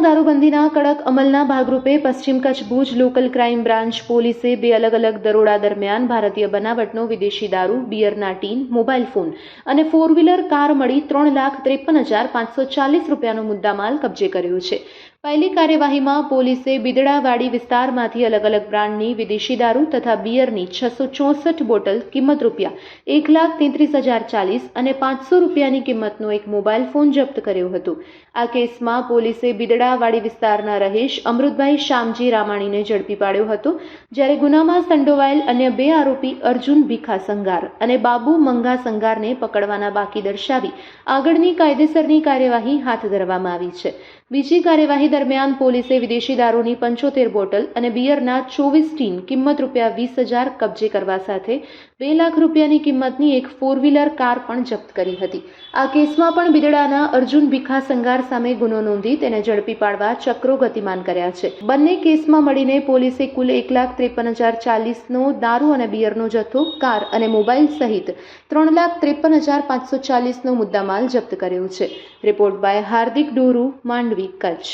દારૂબંધીના કડક અમલના ભાગરૂપે પશ્ચિમ Kutch Bhuj local crime branch પોલીસે બે અલગ અલગ દરોડા દરમિયાન ભારતીય બનાવટનો વિદેશી દારૂ, બિયરના ટીન, મોબાઈલ ફોન અને 4-વ્હીલર કાર મળી 3,53,540 રૂપિયાનો મુદ્દામાલ કબજે કર્યો છે। પહેલી કાર્યવાહીમાં પોલીસે બિદડાવાડી વિસ્તારમાંથી અલગ અલગ બ્રાન્ડની વિદેશી દારૂ તથા બિયરની 664 બોટલ કિંમત ₹1,33,040 અને 500 રૂપિયાની કિંમતનો એક મોબાઈલ ફોન જપ્ત કર્યો હતો। આ કેસમાં પોલીસે બિદડાવાડી વિસ્તારના રહીશ અમૃતભાઈ શામજી રામાણીને ઝડપી પાડ્યો હતો, જ્યારે ગુનામાં સંડોવાયેલ અન્ય બે આરોપી અર્જુન ભીખા સંગાર અને બાબુ મંગા સંગારને પકડવાના બાકી દર્શાવી આગળની કાયદેસરની કાર્યવાહી હાથ ધરવામાં આવી છે। બીજી કાર્યવાહી દરમિયાન પોલીસે વિદેશી દારૂની 75 બોટલ અને બિયરના 24 ટીન કિંમત ₹20,000 કબજે કરવા સાથે 2 લાખ રૂપિયાની કિંમતની એક 4-વ્હીલર કાર પણ જપ્ત કરી હતી। આ કેસમાં પણ બિદડાના અર્જુન ભીખા સંગાર સામે ગુનો નોંધી તેને ઝડપી પાડવા ચક્રો ગતિમાન કર્યા છે। બંને કેસમાં મળીને પોલીસે કુલ 1,53,040નો દારૂ અને બિયરનો જથ્થો, કાર અને મોબાઈલ સહિત 3,53,540નો મુદ્દામાલ જપ્ત કર્યો છે। Report by Hardik Doru, Mandvi, Kutch.